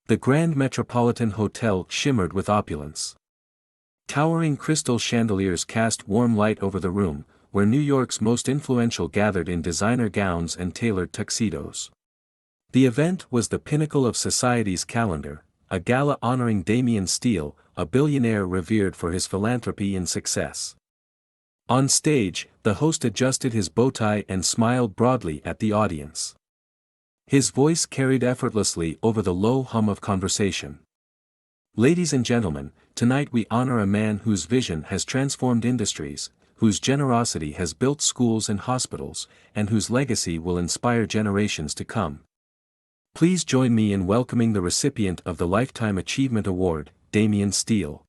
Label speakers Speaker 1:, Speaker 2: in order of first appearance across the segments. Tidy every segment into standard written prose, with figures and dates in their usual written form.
Speaker 1: The Grand Metropolitan Hotel shimmered with opulence. Towering crystal chandeliers cast warm light over the room, where New York's most influential gathered in designer gowns and tailored tuxedos. The event was the pinnacle of society's calendar, a gala honoring Damian Steele, a billionaire revered for his philanthropy and success. On stage, the host adjusted his bow tie and smiled broadly at the audience. His voice carried effortlessly over the low hum of conversation. Ladies and gentlemen, tonight we honor a man whose vision has transformed industries, whose generosity has built schools and hospitals, and whose legacy will inspire generations to come. Please join me in welcoming the recipient of the Lifetime Achievement Award, Damian Steele.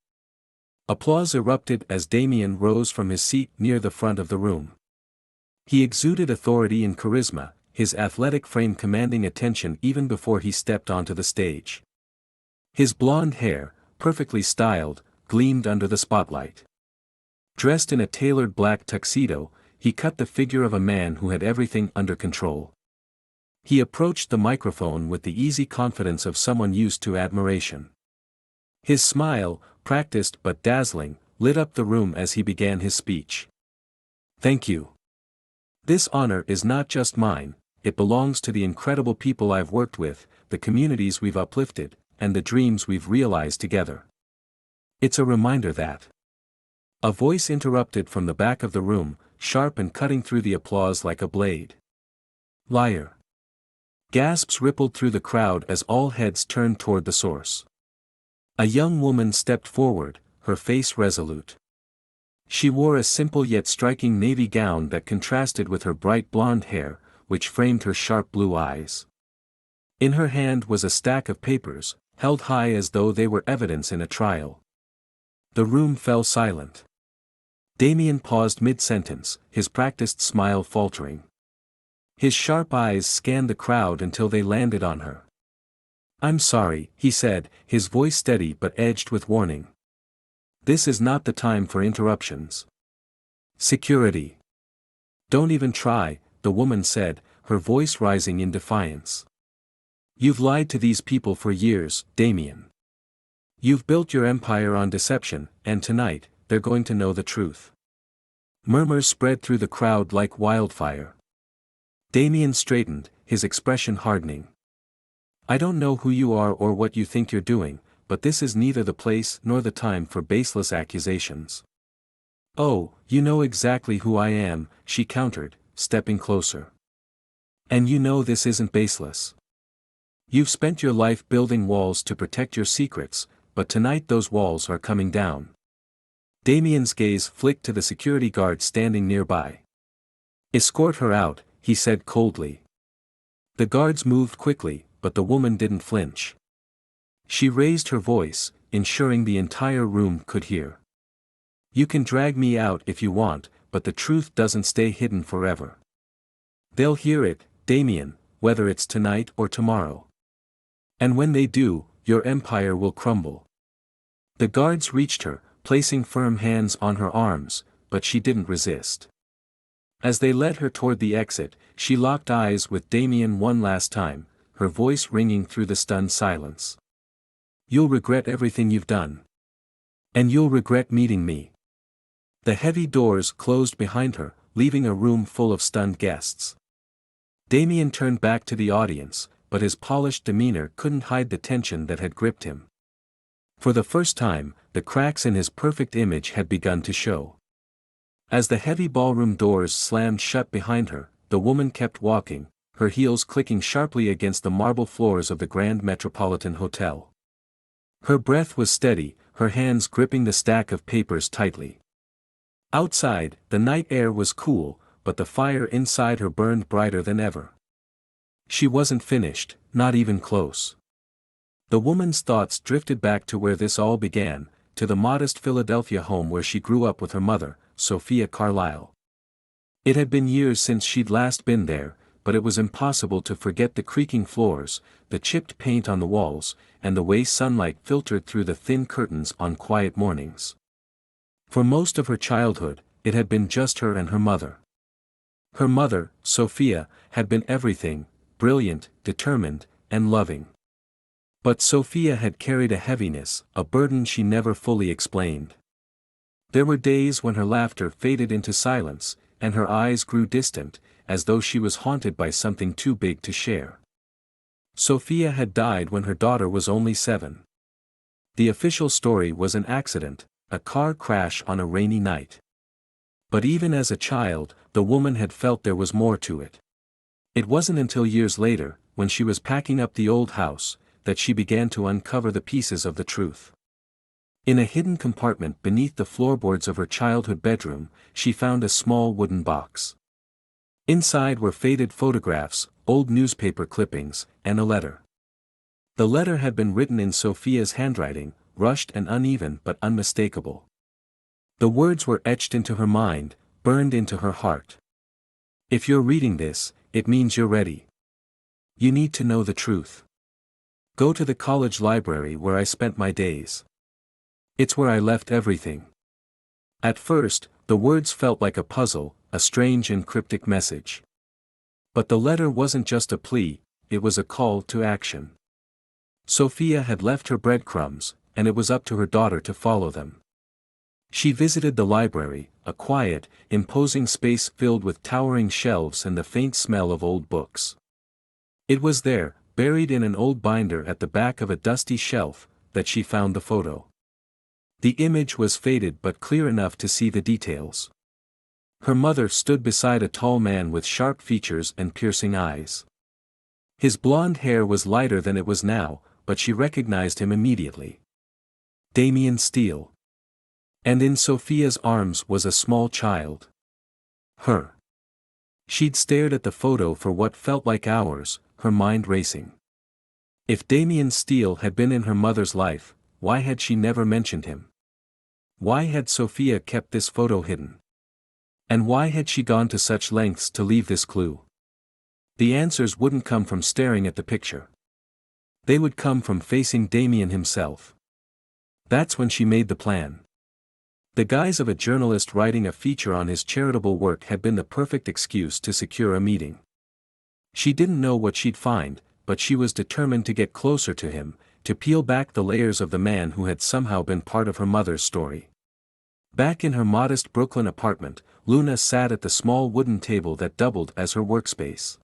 Speaker 1: Applause erupted as Damian rose from his seat near the front of the room. He exuded authority and charisma, his athletic frame commanding attention even before he stepped onto the stage. His blonde hair, perfectly styled, gleamed under the spotlight. Dressed in a tailored black tuxedo, he cut the figure of a man who had everything under control. He approached the microphone with the easy confidence of someone used to admiration. His smile, practiced but dazzling, lit up the room as he began his speech. Thank you. This honor is not just mine, it belongs to the incredible people I've worked with, the communities we've uplifted, and the dreams we've realized together. It's a reminder that. A voice interrupted from the back of the room, sharp and cutting through the applause like a blade. Liar. Gasps rippled through the crowd as all heads turned toward the source. A young woman stepped forward, her face resolute. She wore a simple yet striking navy gown that contrasted with her bright blonde hair, which framed her sharp blue eyes. In her hand was a stack of papers, held high as though they were evidence in a trial. The room fell silent. Damian paused mid-sentence, his practiced smile faltering. His sharp eyes scanned the crowd until they landed on her. "I'm sorry," he said, his voice steady but edged with warning. "This is not the time for interruptions." "Security." "Don't even try," the woman said, her voice rising in defiance. "You've lied to these people for years, Damian. You've built your empire on deception, and tonight, they're going to know the truth." Murmurs spread through the crowd like wildfire. Damian straightened, his expression hardening. "I don't know who you are or what you think you're doing, but this is neither the place nor the time for baseless accusations." "Oh, you know exactly who I am," she countered, stepping closer. "And you know this isn't baseless. You've spent your life building walls to protect your secrets, but tonight those walls are coming down." Damian's gaze flicked to the security guard standing nearby. "Escort her out," he said coldly. The guards moved quickly, but the woman didn't flinch. She raised her voice, ensuring the entire room could hear. "You can drag me out if you want, but the truth doesn't stay hidden forever. They'll hear it, Damian, whether it's tonight or tomorrow. And when they do, your empire will crumble." The guards reached her, placing firm hands on her arms, but she didn't resist. As they led her toward the exit, she locked eyes with Damian one last time, her voice ringing through the stunned silence. "You'll regret everything you've done. And you'll regret meeting me." The heavy doors closed behind her, leaving a room full of stunned guests. Damian turned back to the audience, but his polished demeanor couldn't hide the tension that had gripped him. For the first time, the cracks in his perfect image had begun to show. As the heavy ballroom doors slammed shut behind her, the woman kept walking, her heels clicking sharply against the marble floors of the Grand Metropolitan Hotel. Her breath was steady, her hands gripping the stack of papers tightly. Outside, the night air was cool, but the fire inside her burned brighter than ever. She wasn't finished, not even close. The woman's thoughts drifted back to where this all began, to the modest Philadelphia home where she grew up with her mother, Sophia Carlyle. It had been years since she'd last been there, but it was impossible to forget the creaking floors, the chipped paint on the walls, and the way sunlight filtered through the thin curtains on quiet mornings. For most of her childhood, it had been just her and her mother. Her mother, Sophia, had been everything, brilliant, determined, and loving. But Sophia had carried a heaviness, a burden she never fully explained. There were days when her laughter faded into silence, and her eyes grew distant, as though she was haunted by something too big to share. Sophia had died when her daughter was only 7. The official story was an accident, a car crash on a rainy night. But even as a child, the woman had felt there was more to it. It wasn't until years later, when she was packing up the old house, that she began to uncover the pieces of the truth. In a hidden compartment beneath the floorboards of her childhood bedroom, she found a small wooden box. Inside were faded photographs, old newspaper clippings, and a letter. The letter had been written in Sophia's handwriting, rushed and uneven but unmistakable. The words were etched into her mind, burned into her heart. If you're reading this, it means you're ready. You need to know the truth. Go to the college library where I spent my days. It's where I left everything. At first, the words felt like a puzzle, a strange and cryptic message. But the letter wasn't just a plea, it was a call to action. Sophia had left her breadcrumbs, and it was up to her daughter to follow them. She visited the library, a quiet, imposing space filled with towering shelves and the faint smell of old books. It was there, buried in an old binder at the back of a dusty shelf, that she found the photo. The image was faded but clear enough to see the details. Her mother stood beside a tall man with sharp features and piercing eyes. His blonde hair was lighter than it was now, but she recognized him immediately. Damian Steele. And in Sophia's arms was a small child. Her. She'd stared at the photo for what felt like hours, her mind racing. If Damian Steele had been in her mother's life, why had she never mentioned him? Why had Sophia kept this photo hidden? And why had she gone to such lengths to leave this clue? The answers wouldn't come from staring at the picture. They would come from facing Damian himself. That's when she made the plan. The guise of a journalist writing a feature on his charitable work had been the perfect excuse to secure a meeting. She didn't know what she'd find, but she was determined to get closer to him, to peel back the layers of the man who had somehow been part of her mother's story. Back in her modest Brooklyn apartment, Luna sat at the small wooden table that doubled as her workspace.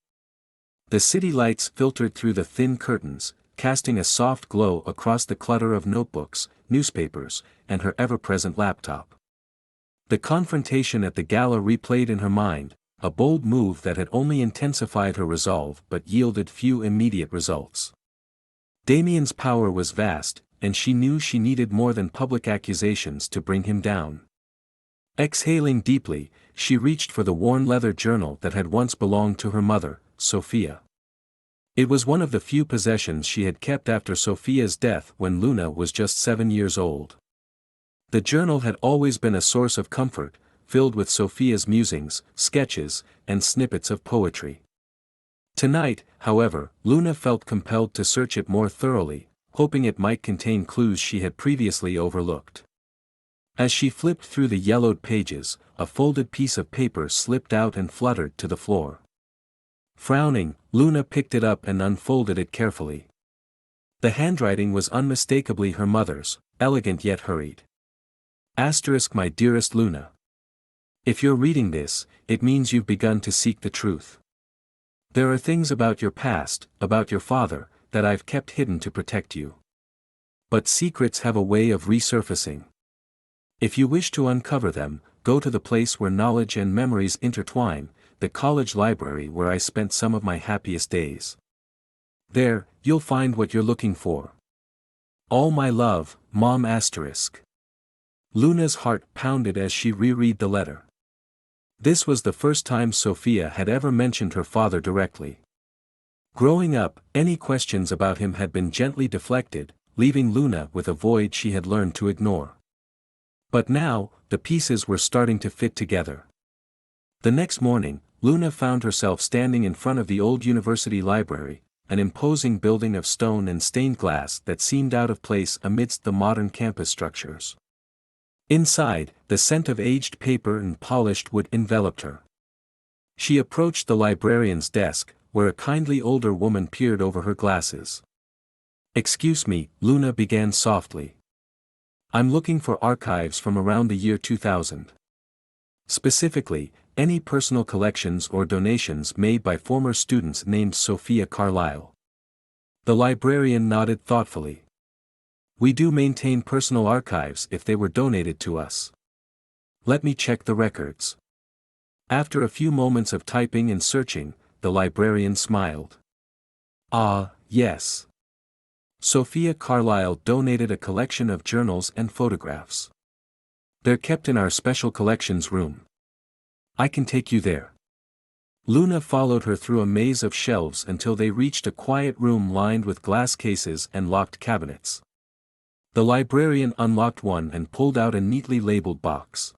Speaker 1: The city lights filtered through the thin curtains, casting a soft glow across the clutter of notebooks, newspapers, and her ever-present laptop. The confrontation at the gala replayed in her mind, a bold move that had only intensified her resolve but yielded few immediate results. Damian's power was vast, and she knew she needed more than public accusations to bring him down. Exhaling deeply, she reached for the worn leather journal that had once belonged to her mother, Sophia. It was one of the few possessions she had kept after Sophia's death when Luna was just 7 years old. The journal had always been a source of comfort, filled with Sophia's musings, sketches, and snippets of poetry. Tonight, however, Luna felt compelled to search it more thoroughly, hoping it might contain clues she had previously overlooked. As she flipped through the yellowed pages, a folded piece of paper slipped out and fluttered to the floor. Frowning, Luna picked it up and unfolded it carefully. The handwriting was unmistakably her mother's, elegant yet hurried. My dearest Luna. If you're reading this, it means you've begun to seek the truth. There are things about your past, about your father, that I've kept hidden to protect you. But secrets have a way of resurfacing. If you wish to uncover them, go to the place where knowledge and memories intertwine, the college library where I spent some of my happiest days. There, you'll find what you're looking for. All my love, Mom*. Luna's heart pounded as she reread the letter. This was the first time Sophia had ever mentioned her father directly. Growing up, any questions about him had been gently deflected, leaving Luna with a void she had learned to ignore. But now, the pieces were starting to fit together. The next morning, Luna found herself standing in front of the old university library, an imposing building of stone and stained glass that seemed out of place amidst the modern campus structures. Inside, the scent of aged paper and polished wood enveloped her. She approached the librarian's desk, where a kindly older woman peered over her glasses. Excuse me, Luna began softly. I'm looking for archives from around the year 2000. Specifically, any personal collections or donations made by former students named Sophia Carlyle. The librarian nodded thoughtfully. We do maintain personal archives if they were donated to us. Let me check the records. After a few moments of typing and searching, the librarian smiled. Ah, yes. Sophia Carlyle donated a collection of journals and photographs. They're kept in our special collections room. I can take you there. Luna followed her through a maze of shelves until they reached a quiet room lined with glass cases and locked cabinets. The librarian unlocked one and pulled out a neatly labeled box.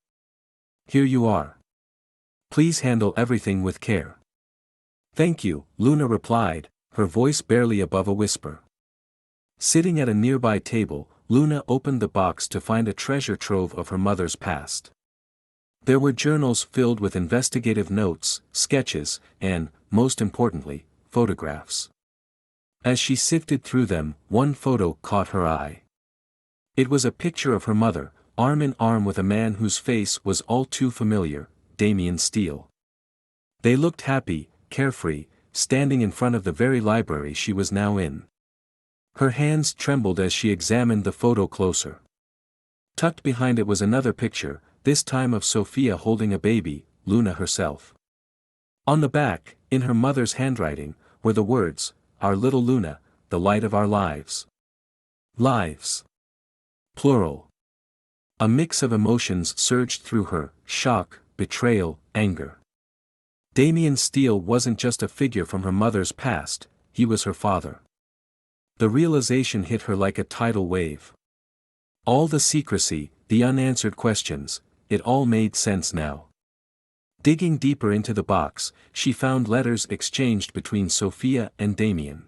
Speaker 1: Here you are. Please handle everything with care. Thank you, Luna replied, her voice barely above a whisper. Sitting at a nearby table, Luna opened the box to find a treasure trove of her mother's past. There were journals filled with investigative notes, sketches, and, most importantly, photographs. As she sifted through them, one photo caught her eye. It was a picture of her mother, arm in arm with a man whose face was all too familiar, Damian Steele. They looked happy, carefree, standing in front of the very library she was now in. Her hands trembled as she examined the photo closer. Tucked behind it was another picture, this time of Sophia holding a baby, Luna herself. On the back, in her mother's handwriting, were the words, Our little Luna, the light of our lives. Lives. Plural. A mix of emotions surged through her, shock, betrayal, anger. Damian Steele wasn't just a figure from her mother's past, he was her father. The realization hit her like a tidal wave. All the secrecy, the unanswered questions, it all made sense now. Digging deeper into the box, she found letters exchanged between Sophia and Damian.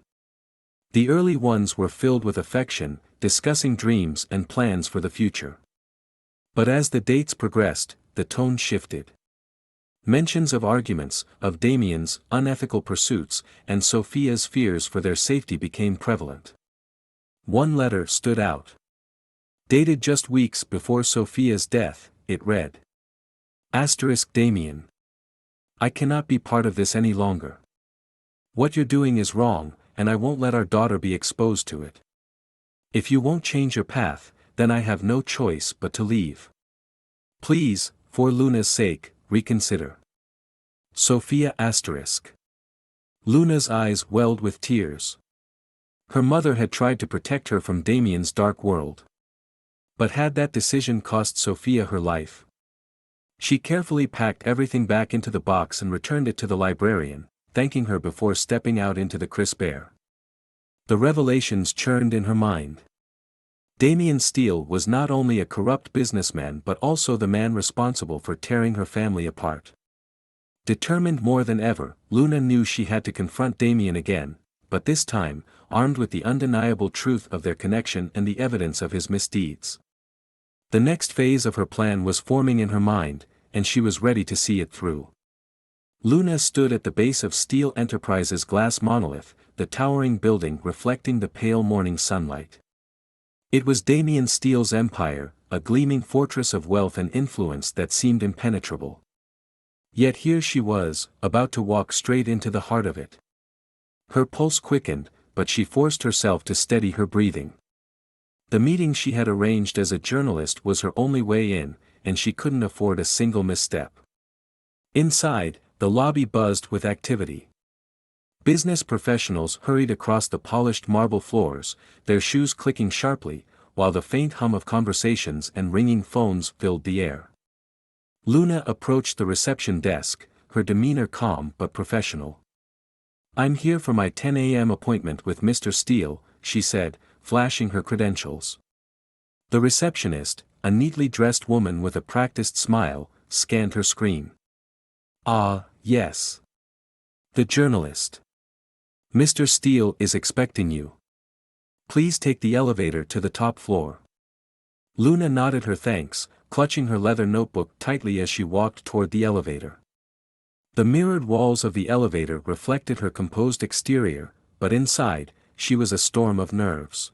Speaker 1: The early ones were filled with affection, discussing dreams and plans for the future. But as the dates progressed, the tone shifted. Mentions of arguments, of Damian's unethical pursuits, and Sophia's fears for their safety became prevalent. One letter stood out. Dated just weeks before Sophia's death, it read. Damian. I cannot be part of this any longer. What you're doing is wrong, and I won't let our daughter be exposed to it. If you won't change your path, then I have no choice but to leave. Please, for Luna's sake, reconsider. Sophia Luna's eyes welled with tears. Her mother had tried to protect her from Damian's dark world. But had that decision cost Sophia her life? She carefully packed everything back into the box and returned it to the librarian, thanking her before stepping out into the crisp air. The revelations churned in her mind. Damian Steele was not only a corrupt businessman but also the man responsible for tearing her family apart. Determined more than ever, Luna knew she had to confront Damian again, but this time, armed with the undeniable truth of their connection and the evidence of his misdeeds. The next phase of her plan was forming in her mind, and she was ready to see it through. Luna stood at the base of Steele Enterprises' glass monolith, the towering building reflecting the pale morning sunlight. It was Damian Steele's empire, a gleaming fortress of wealth and influence that seemed impenetrable. Yet here she was, about to walk straight into the heart of it. Her pulse quickened, but she forced herself to steady her breathing. The meeting she had arranged as a journalist was her only way in, and she couldn't afford a single misstep. Inside, the lobby buzzed with activity. Business professionals hurried across the polished marble floors, their shoes clicking sharply, while the faint hum of conversations and ringing phones filled the air. Luna approached the reception desk, her demeanor calm but professional. I'm here for my 10 a.m. appointment with Mr. Steele, she said, flashing her credentials. The receptionist, a neatly dressed woman with a practiced smile, scanned her screen. Ah, yes. The journalist. Mr. Steele is expecting you. Please take the elevator to the top floor. Luna nodded her thanks, clutching her leather notebook tightly as she walked toward the elevator. The mirrored walls of the elevator reflected her composed exterior, but inside, she was a storm of nerves.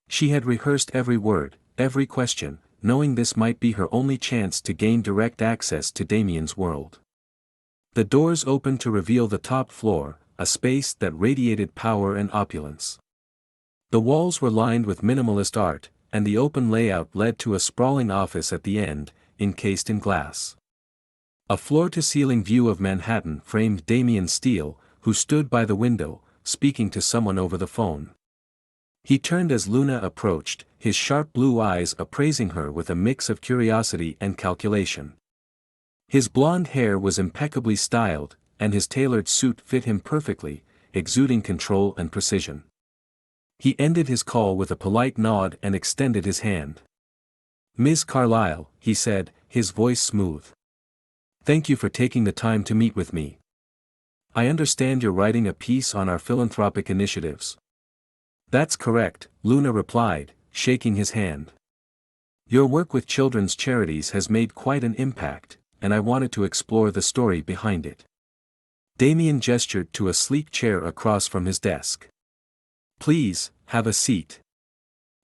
Speaker 1: She had rehearsed every word, every question, knowing this might be her only chance to gain direct access to Damian's world. The doors opened to reveal the top floor, a space that radiated power and opulence. The walls were lined with minimalist art, and the open layout led to a sprawling office at the end, encased in glass. A floor-to-ceiling view of Manhattan framed Damian Steele, who stood by the window, speaking to someone over the phone. He turned as Luna approached, his sharp blue eyes appraising her with a mix of curiosity and calculation. His blonde hair was impeccably styled, and his tailored suit fit him perfectly, exuding control and precision. He ended his call with a polite nod and extended his hand. "Ms. Carlyle," he said, his voice smooth. "Thank you for taking the time to meet with me. I understand you're writing a piece on our philanthropic initiatives." "That's correct," Luna replied, shaking his hand. "Your work with children's charities has made quite an impact, and I wanted to explore the story behind it." Damian gestured to a sleek chair across from his desk. "Please, have a seat."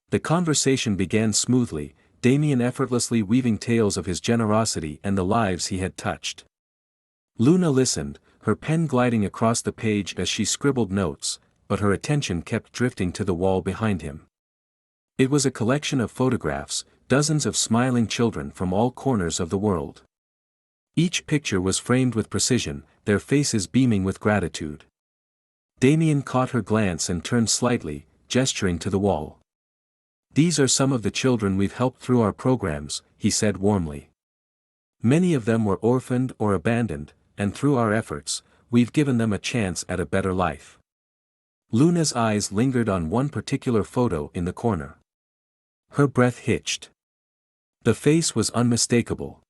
Speaker 1: The conversation began smoothly, Damian effortlessly weaving tales of his generosity and the lives he had touched. Luna listened, her pen gliding across the page as she scribbled notes, but her attention kept drifting to the wall behind him. It was a collection of photographs, dozens of smiling children from all corners of the world. Each picture was framed with precision, their faces beaming with gratitude. Damian caught her glance and turned slightly, gesturing to the wall. "These are some of the children we've helped through our programs," he said warmly. "Many of them were orphaned or abandoned, and through our efforts, we've given them a chance at a better life." Luna's eyes lingered on one particular photo in the corner. Her breath hitched. The face was unmistakable.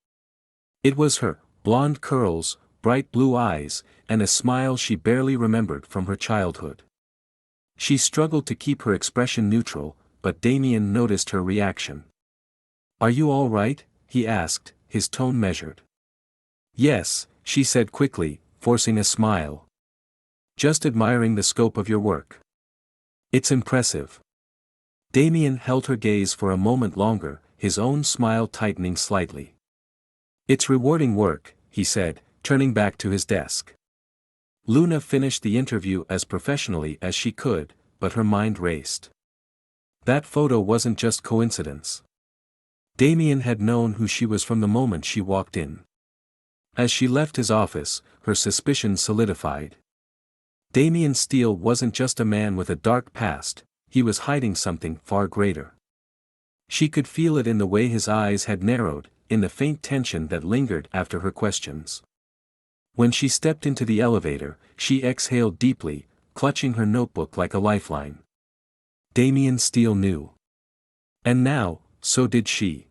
Speaker 1: It was her, blonde curls, bright blue eyes, and a smile she barely remembered from her childhood. She struggled to keep her expression neutral, but Damian noticed her reaction. "Are you all right?" he asked, his tone measured. "Yes," she said quickly, forcing a smile. "Just admiring the scope of your work. It's impressive." Damian held her gaze for a moment longer, his own smile tightening slightly. "It's rewarding work," he said, turning back to his desk. Luna finished the interview as professionally as she could, but her mind raced. That photo wasn't just coincidence. Damian had known who she was from the moment she walked in. As she left his office, her suspicions solidified. Damian Steele wasn't just a man with a dark past, he was hiding something far greater. She could feel it in the way his eyes had narrowed, in the faint tension that lingered after her questions. When she stepped into the elevator, she exhaled deeply, clutching her notebook like a lifeline. Damian Steele knew. And now, so did she.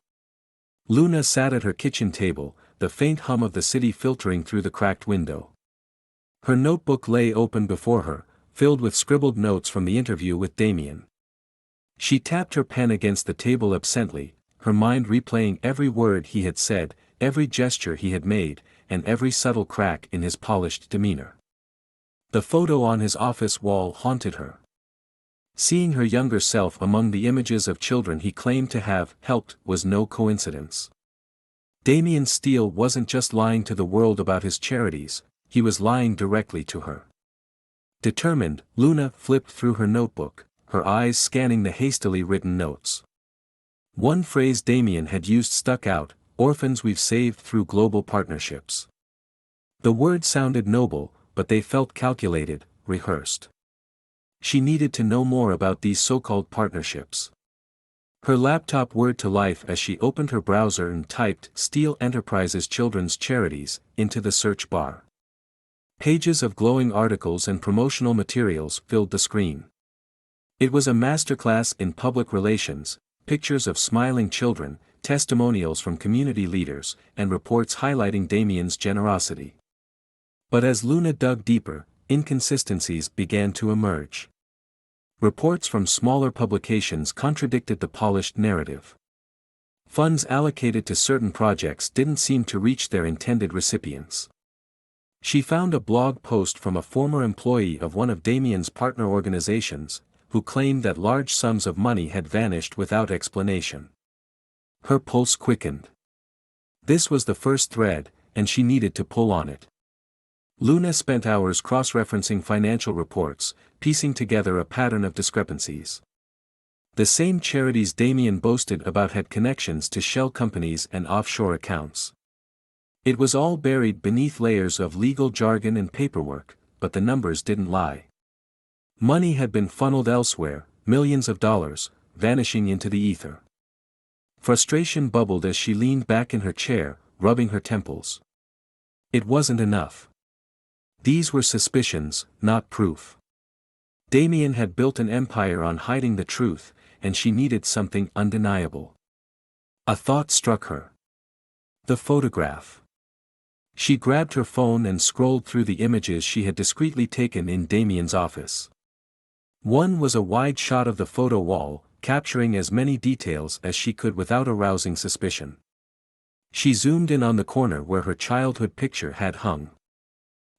Speaker 1: Luna sat at her kitchen table, the faint hum of the city filtering through the cracked window. Her notebook lay open before her, filled with scribbled notes from the interview with Damian. She tapped her pen against the table absently, her mind replaying every word he had said, every gesture he had made, and every subtle crack in his polished demeanor. The photo on his office wall haunted her. Seeing her younger self among the images of children he claimed to have helped was no coincidence. Damian Steele wasn't just lying to the world about his charities, he was lying directly to her. Determined, Luna flipped through her notebook, her eyes scanning the hastily written notes. One phrase Damian had used stuck out: "Orphans we've saved through global partnerships." The words sounded noble, but they felt calculated, rehearsed. She needed to know more about these so-called partnerships. Her laptop whirred to life as she opened her browser and typed "Steele Enterprises Children's Charities" into the search bar. Pages of glowing articles and promotional materials filled the screen. It was a masterclass in public relations, pictures of smiling children, testimonials from community leaders, and reports highlighting Damian's generosity. But as Luna dug deeper, inconsistencies began to emerge. Reports from smaller publications contradicted the polished narrative. Funds allocated to certain projects didn't seem to reach their intended recipients. She found a blog post from a former employee of one of Damian's partner organizations, who claimed that large sums of money had vanished without explanation. Her pulse quickened. This was the first thread, and she needed to pull on it. Luna spent hours cross-referencing financial reports, piecing together a pattern of discrepancies. The same charities Damian boasted about had connections to shell companies and offshore accounts. It was all buried beneath layers of legal jargon and paperwork, but the numbers didn't lie. Money had been funneled elsewhere, millions of dollars, vanishing into the ether. Frustration bubbled as she leaned back in her chair, rubbing her temples. It wasn't enough. These were suspicions, not proof. Damian had built an empire on hiding the truth, and she needed something undeniable. A thought struck her. The photograph. She grabbed her phone and scrolled through the images she had discreetly taken in Damian's office. One was a wide shot of the photo wall, capturing as many details as she could without arousing suspicion. She zoomed in on the corner where her childhood picture had hung.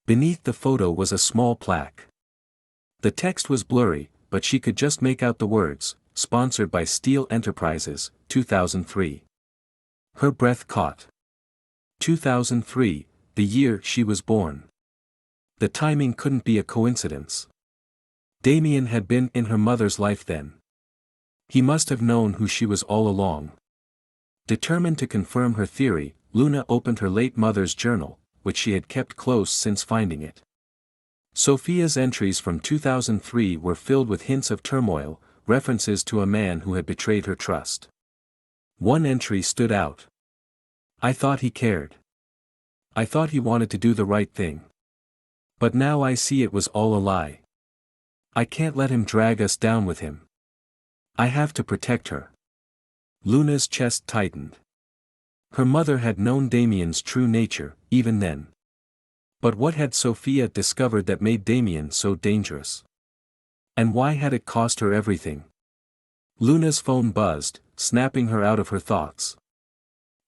Speaker 1: Beneath the photo was a small plaque. The text was blurry, but she could just make out the words, "Sponsored by Steel Enterprises, 2003. Her breath caught. 2003, the year she was born. The timing couldn't be a coincidence. Damian had been in her mother's life then. He must have known who she was all along. Determined to confirm her theory, Luna opened her late mother's journal, which she had kept close since finding it. Sophia's entries from 2003 were filled with hints of turmoil, references to a man who had betrayed her trust. One entry stood out. "I thought he cared. I thought he wanted to do the right thing. But now I see it was all a lie. I can't let him drag us down with him. I have to protect her." Luna's chest tightened. Her mother had known Damian's true nature, even then. But what had Sophia discovered that made Damian so dangerous? And why had it cost her everything? Luna's phone buzzed, snapping her out of her thoughts.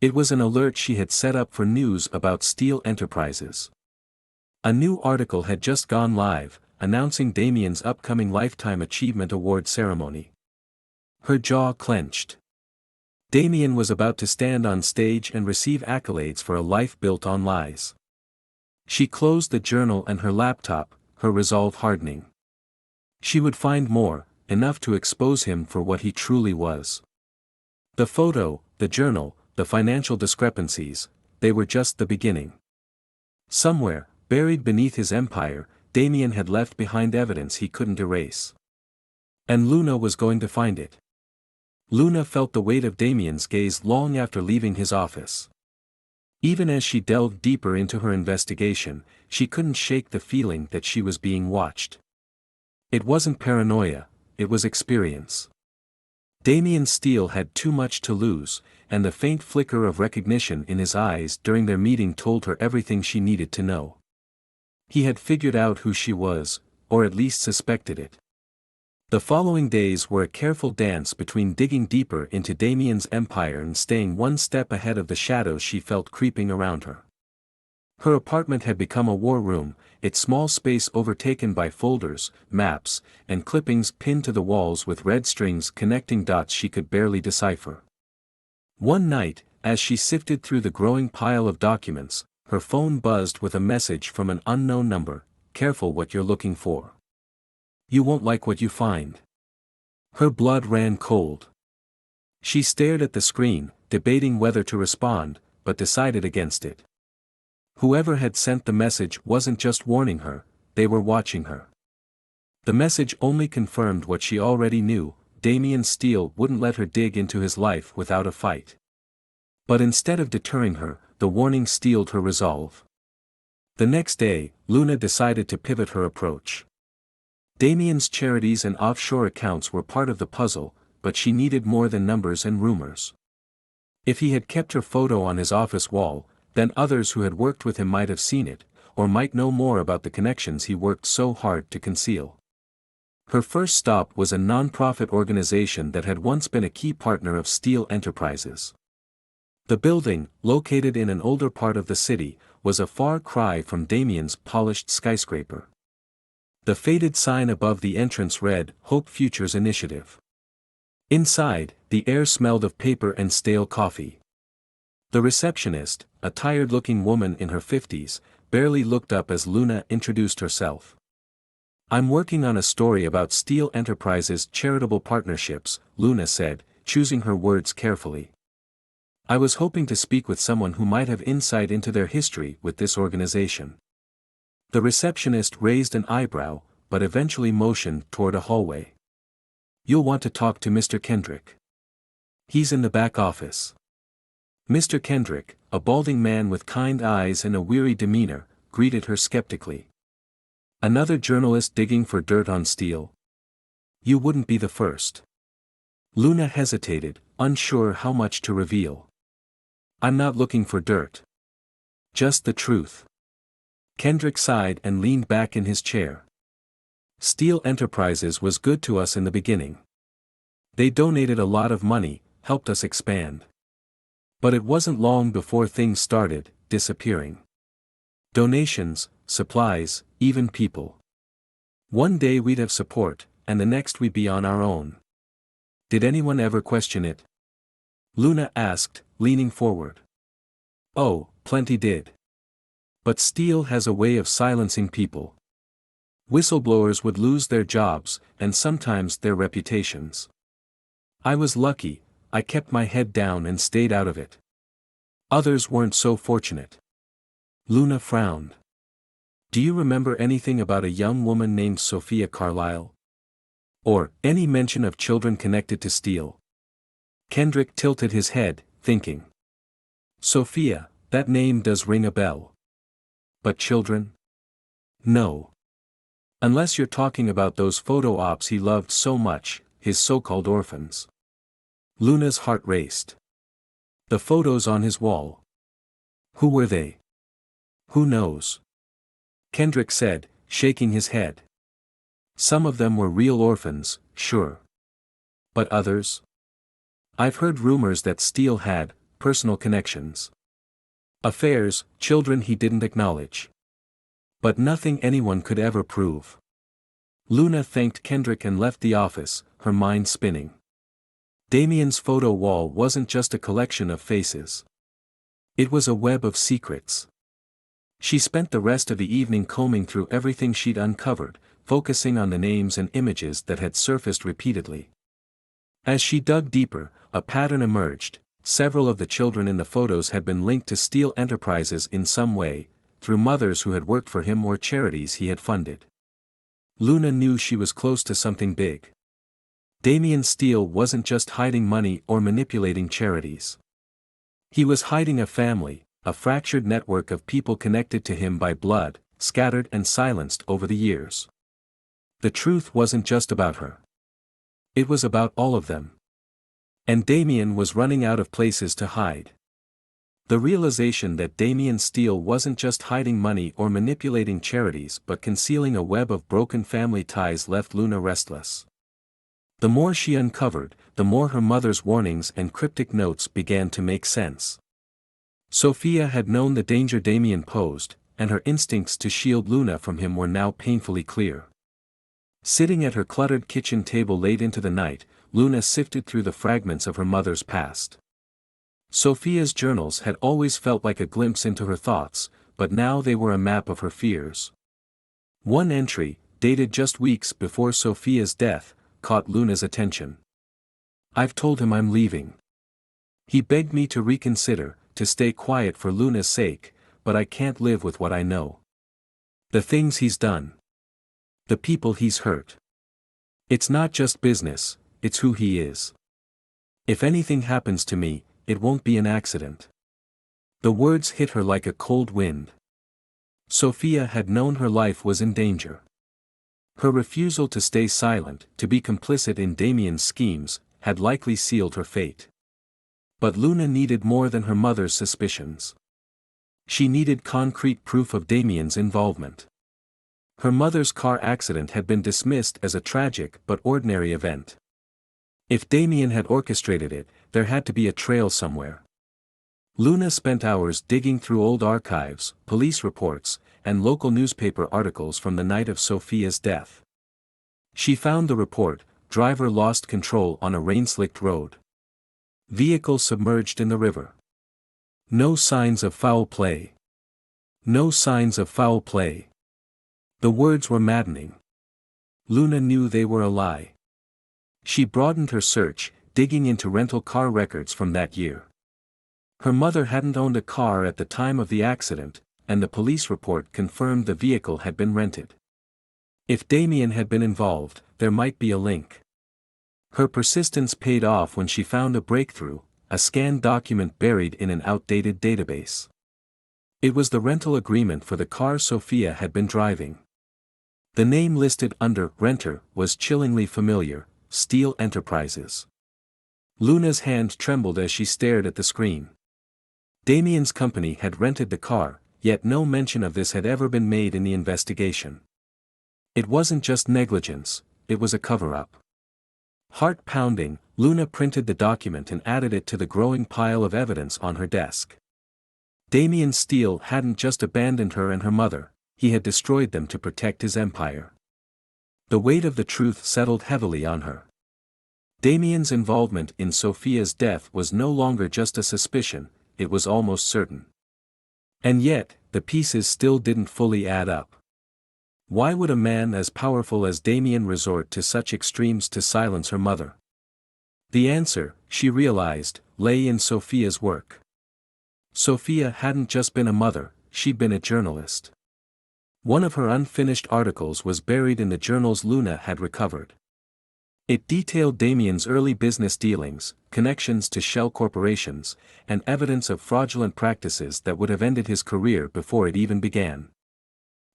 Speaker 1: It was an alert she had set up for news about Steel Enterprises. A new article had just gone live, announcing Damian's upcoming Lifetime Achievement Award ceremony. Her jaw clenched. Damian was about to stand on stage and receive accolades for a life built on lies. She closed the journal and her laptop, her resolve hardening. She would find more, enough to expose him for what he truly was. The photo, the journal, the financial discrepancies, they were just the beginning. Somewhere, buried beneath his empire, Damian had left behind evidence he couldn't erase. And Luna was going to find it. Luna felt the weight of Damian's gaze long after leaving his office. Even as she delved deeper into her investigation, she couldn't shake the feeling that she was being watched. It wasn't paranoia, it was experience. Damian Steele had too much to lose, and the faint flicker of recognition in his eyes during their meeting told her everything she needed to know. He had figured out who she was, or at least suspected it. The following days were a careful dance between digging deeper into Damian's empire and staying one step ahead of the shadows she felt creeping around her. Her apartment had become a war room, its small space overtaken by folders, maps, and clippings pinned to the walls with red strings connecting dots she could barely decipher. One night, as she sifted through the growing pile of documents, her phone buzzed with a message from an unknown number. "Careful what you're looking for. You won't like what you find." Her blood ran cold. She stared at the screen, debating whether to respond, but decided against it. Whoever had sent the message wasn't just warning her, they were watching her. The message only confirmed what she already knew: Damian Steele wouldn't let her dig into his life without a fight. But instead of deterring her, the warning steeled her resolve. The next day, Luna decided to pivot her approach. Damian's charities and offshore accounts were part of the puzzle, but she needed more than numbers and rumors. If he had kept her photo on his office wall, then others who had worked with him might have seen it, or might know more about the connections he worked so hard to conceal. Her first stop was a non-profit organization that had once been a key partner of Steel Enterprises. The building, located in an older part of the city, was a far cry from Damian's polished skyscraper. The faded sign above the entrance read, "Hope Futures Initiative." Inside, the air smelled of paper and stale coffee. The receptionist, a tired-looking woman in her 50s, barely looked up as Luna introduced herself. "I'm working on a story about Steel Enterprises' charitable partnerships," Luna said, choosing her words carefully. "I was hoping to speak with someone who might have insight into their history with this organization." The receptionist raised an eyebrow, but eventually motioned toward a hallway. "You'll want to talk to Mr. Kendrick. He's in the back office." Mr. Kendrick, a balding man with kind eyes and a weary demeanor, greeted her skeptically. "Another journalist digging for dirt on Steel? You wouldn't be the first." Luna hesitated, unsure how much to reveal. "I'm not looking for dirt. Just the truth." Kendrick sighed and leaned back in his chair. "Steel Enterprises was good to us in the beginning. They donated a lot of money, helped us expand. But it wasn't long before things started disappearing. Donations, supplies, even people. One day we'd have support, and the next we'd be on our own. Did anyone ever question it?" Luna asked, leaning forward. "Oh, plenty did. But Steel has a way of silencing people. Whistleblowers would lose their jobs, and sometimes their reputations. I was lucky, I kept my head down and stayed out of it. Others weren't so fortunate." Luna frowned. "Do you remember anything about a young woman named Sophia Carlyle? Or any mention of children connected to Steel?" Kendrick tilted his head, thinking. "Sophia, that name does ring a bell. But children? No. Unless you're talking about those photo ops he loved so much, his so-called orphans." Luna's heart raced. The photos on his wall. Who were they? "Who knows?" Kendrick said, shaking his head. "Some of them were real orphans, sure. But others? I've heard rumors that Steel had personal connections. Affairs, children he didn't acknowledge. But nothing anyone could ever prove." Luna thanked Kendrick and left the office, her mind spinning. Damian's photo wall wasn't just a collection of faces. It was a web of secrets. She spent the rest of the evening combing through everything she'd uncovered, focusing on the names and images that had surfaced repeatedly. As she dug deeper, a pattern emerged. Several of the children in the photos had been linked to Steel Enterprises in some way, through mothers who had worked for him or charities he had funded. Luna knew she was close to something big. Damian Steel wasn't just hiding money or manipulating charities. He was hiding a family, a fractured network of people connected to him by blood, scattered and silenced over the years. The truth wasn't just about her. It was about all of them. And Damian was running out of places to hide. The realization that Damian Steel wasn't just hiding money or manipulating charities but concealing a web of broken family ties left Luna restless. The more she uncovered, the more her mother's warnings and cryptic notes began to make sense. Sophia had known the danger Damian posed, and her instincts to shield Luna from him were now painfully clear. Sitting at her cluttered kitchen table late into the night, Luna sifted through the fragments of her mother's past. Sophia's journals had always felt like a glimpse into her thoughts, but now they were a map of her fears. One entry, dated just weeks before Sophia's death, caught Luna's attention. "I've told him I'm leaving. He begged me to reconsider, to stay quiet for Luna's sake, but I can't live with what I know. The things he's done. The people he's hurt. It's not just business, it's who he is. If anything happens to me, it won't be an accident." The words hit her like a cold wind. Sophia had known her life was in danger. Her refusal to stay silent, to be complicit in Damian's schemes, had likely sealed her fate. But Luna needed more than her mother's suspicions. She needed concrete proof of Damian's involvement. Her mother's car accident had been dismissed as a tragic but ordinary event. If Damian had orchestrated it, there had to be a trail somewhere. Luna spent hours digging through old archives, police reports, and local newspaper articles from the night of Sophia's death. She found the report: driver lost control on a rain-slicked road. Vehicle submerged in the river. No signs of foul play. No signs of foul play. The words were maddening. Luna knew they were a lie. She broadened her search, digging into rental car records from that year. Her mother hadn't owned a car at the time of the accident, and the police report confirmed the vehicle had been rented. If Damian had been involved, there might be a link. Her persistence paid off when she found a breakthrough: a scanned document buried in an outdated database. It was the rental agreement for the car Sophia had been driving. The name listed under "renter" was chillingly familiar: Steel Enterprises. Luna's hand trembled as she stared at the screen. Damian's company had rented the car, yet no mention of this had ever been made in the investigation. It wasn't just negligence, it was a cover-up. Heart pounding, Luna printed the document and added it to the growing pile of evidence on her desk. Damian Steele hadn't just abandoned her and her mother, he had destroyed them to protect his empire. The weight of the truth settled heavily on her. Damian's involvement in Sophia's death was no longer just a suspicion, it was almost certain. And yet, the pieces still didn't fully add up. Why would a man as powerful as Damian resort to such extremes to silence her mother? The answer, she realized, lay in Sophia's work. Sophia hadn't just been a mother, she'd been a journalist. One of her unfinished articles was buried in the journals Luna had recovered. It detailed Damian's early business dealings, connections to shell corporations, and evidence of fraudulent practices that would have ended his career before it even began.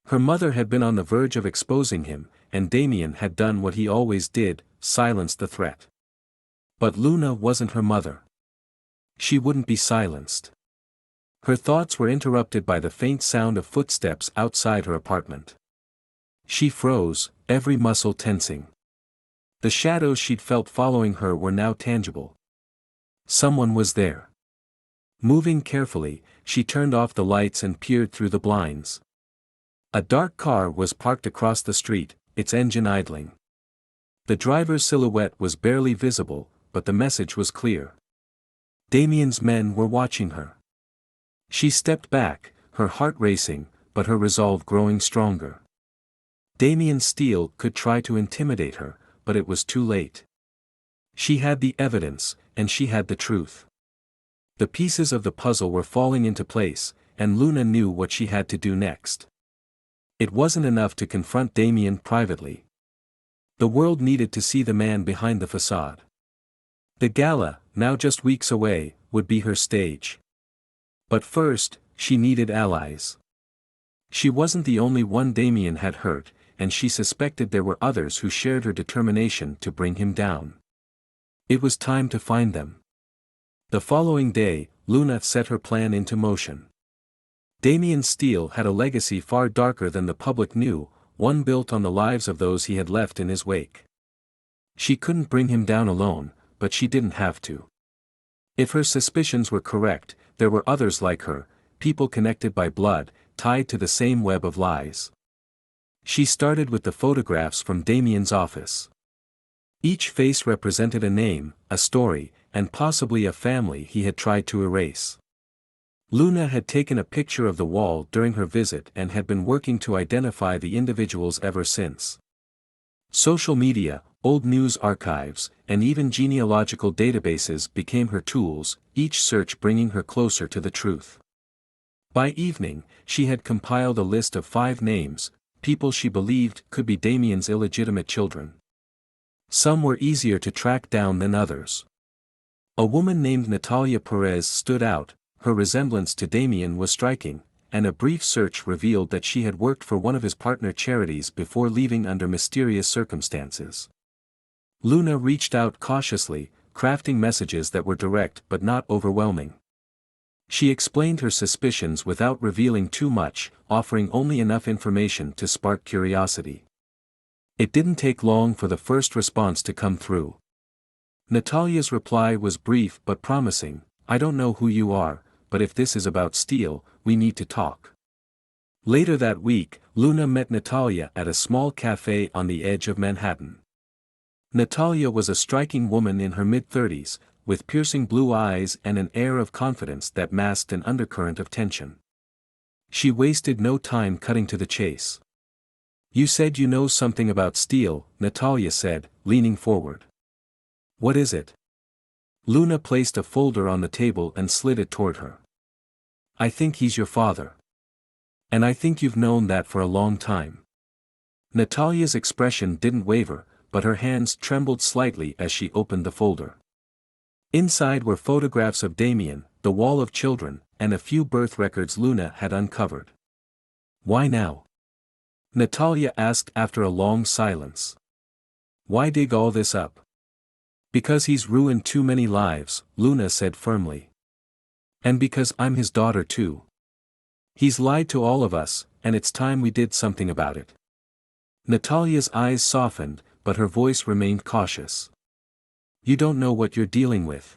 Speaker 1: Her mother had been on the verge of exposing him, and Damian had done what he always did: silence the threat. But Luna wasn't her mother. She wouldn't be silenced. Her thoughts were interrupted by the faint sound of footsteps outside her apartment. She froze, every muscle tensing. The shadows she'd felt following her were now tangible. Someone was there. Moving carefully, she turned off the lights and peered through the blinds. A dark car was parked across the street, its engine idling. The driver's silhouette was barely visible, but the message was clear. Damian's men were watching her. She stepped back, her heart racing, but her resolve growing stronger. Damian Steele could try to intimidate her, but it was too late. She had the evidence, and she had the truth. The pieces of the puzzle were falling into place, and Luna knew what she had to do next. It wasn't enough to confront Damian privately. The world needed to see the man behind the facade. The gala, now just weeks away, would be her stage. But first, she needed allies. She wasn't the only one Damian had hurt, and she suspected there were others who shared her determination to bring him down. It was time to find them. The following day, Luna set her plan into motion. Damian Steele had a legacy far darker than the public knew, one built on the lives of those he had left in his wake. She couldn't bring him down alone, but she didn't have to. If her suspicions were correct, there were others like her, people connected by blood, tied to the same web of lies. She started with the photographs from Damian's office. Each face represented a name, a story, and possibly a family he had tried to erase. Luna had taken a picture of the wall during her visit and had been working to identify the individuals ever since. Social media, old news archives, and even genealogical databases became her tools, each search bringing her closer to the truth. By evening, she had compiled a list of 5 names, people she believed could be Damian's illegitimate children. Some were easier to track down than others. A woman named Natalia Perez stood out, her resemblance to Damian was striking, and a brief search revealed that she had worked for one of his partner charities before leaving under mysterious circumstances. Luna reached out cautiously, crafting messages that were direct but not overwhelming. She explained her suspicions without revealing too much, offering only enough information to spark curiosity. It didn't take long for the first response to come through. Natalia's reply was brief but promising: "I don't know who you are, but if this is about steel, we need to talk. Later that week, Luna met Natalia at a small cafe on the edge of Manhattan. Natalia was a striking woman in her mid-30s, with piercing blue eyes and an air of confidence that masked an undercurrent of tension. She wasted no time cutting to the chase. "You said you know something about steel," Natalia said, leaning forward. "What is it?" Luna placed a folder on the table and slid it toward her. "I think he's your father. And I think you've known that for a long time." Natalia's expression didn't waver, but her hands trembled slightly as she opened the folder. Inside were photographs of Damian, the wall of children, and a few birth records Luna had uncovered. "Why now?" Natalia asked after a long silence. "Why dig all this up?" "Because he's ruined too many lives," Luna said firmly. "And because I'm his daughter too. He's lied to all of us, and it's time we did something about it." Natalia's eyes softened, but her voice remained cautious. "You don't know what you're dealing with.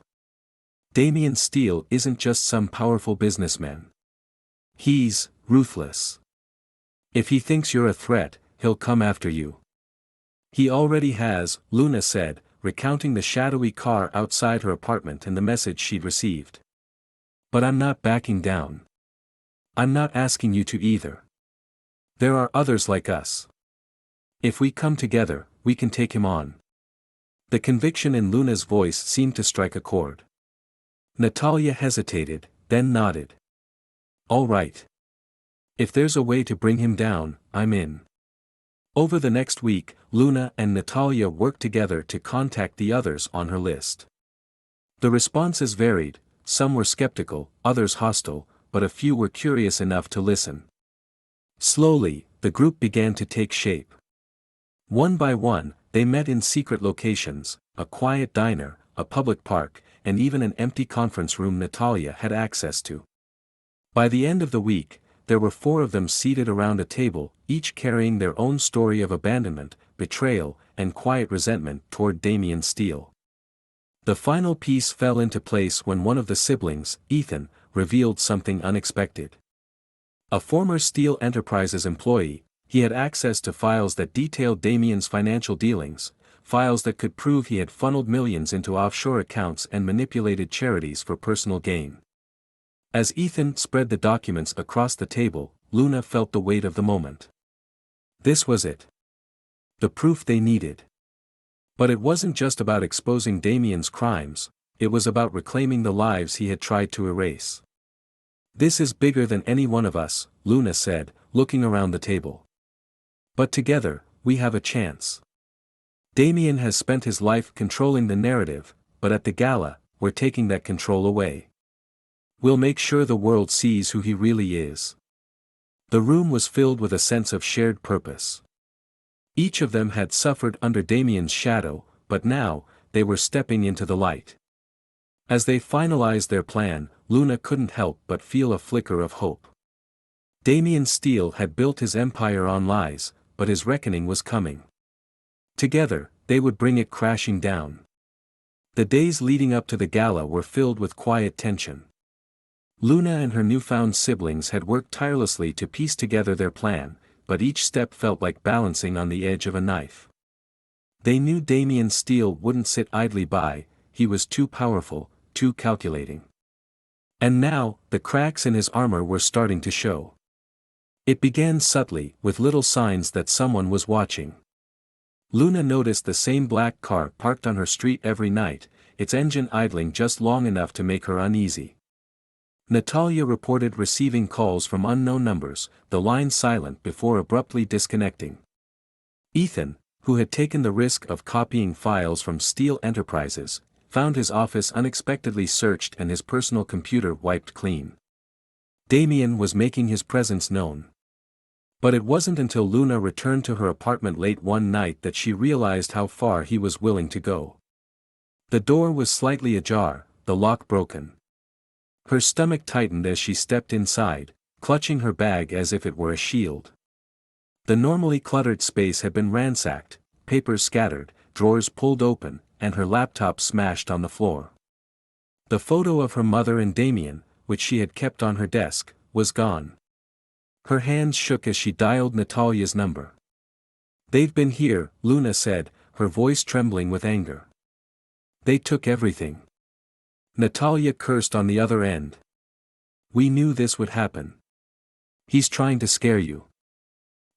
Speaker 1: Damian Steele isn't just some powerful businessman. He's ruthless. If he thinks you're a threat, he'll come after you." "He already has," Luna said, recounting the shadowy car outside her apartment and the message she'd received. "But I'm not backing down. I'm not asking you to either. There are others like us. If we come together, we can take him on." The conviction in Luna's voice seemed to strike a chord. Natalia hesitated, then nodded. "All right. If there's a way to bring him down, I'm in." Over the next week, Luna and Natalia worked together to contact the others on her list. The responses varied, some were skeptical, others hostile, but a few were curious enough to listen. Slowly, the group began to take shape. One by one, they met in secret locations, a quiet diner, a public park, and even an empty conference room Natalia had access to. By the end of the week, there were 4 of them seated around a table, each carrying their own story of abandonment, betrayal, and quiet resentment toward Damian Steele. The final piece fell into place when one of the siblings, Ethan, revealed something unexpected. A former Steele Enterprises employee, he had access to files that detailed Damian's financial dealings, files that could prove he had funneled millions into offshore accounts and manipulated charities for personal gain. As Ethan spread the documents across the table, Luna felt the weight of the moment. This was it. The proof they needed. But it wasn't just about exposing Damian's crimes, it was about reclaiming the lives he had tried to erase. "This is bigger than any one of us," Luna said, looking around the table. "But together, we have a chance. Damian has spent his life controlling the narrative, but at the gala, we're taking that control away. We'll make sure the world sees who he really is." The room was filled with a sense of shared purpose. Each of them had suffered under Damian's shadow, but now, they were stepping into the light. As they finalized their plan, Luna couldn't help but feel a flicker of hope. Damian Steele had built his empire on lies, but his reckoning was coming. Together, they would bring it crashing down. The days leading up to the gala were filled with quiet tension. Luna and her newfound siblings had worked tirelessly to piece together their plan, but each step felt like balancing on the edge of a knife. They knew Damian Steele wouldn't sit idly by, he was too powerful, too calculating. And now, the cracks in his armor were starting to show. It began subtly, with little signs that someone was watching. Luna noticed the same black car parked on her street every night, its engine idling just long enough to make her uneasy. Natalia reported receiving calls from unknown numbers, the line silent before abruptly disconnecting. Ethan, who had taken the risk of copying files from Steele Enterprises, found his office unexpectedly searched and his personal computer wiped clean. Damian was making his presence known. But it wasn't until Luna returned to her apartment late one night that she realized how far he was willing to go. The door was slightly ajar, the lock broken. Her stomach tightened as she stepped inside, clutching her bag as if it were a shield. The normally cluttered space had been ransacked, papers scattered, drawers pulled open, and her laptop smashed on the floor. The photo of her mother and Damian, which she had kept on her desk, was gone. Her hands shook as she dialed Natalia's number. "They've been here," Luna said, her voice trembling with anger. "They took everything." Natalia cursed on the other end. "We knew this would happen. He's trying to scare you."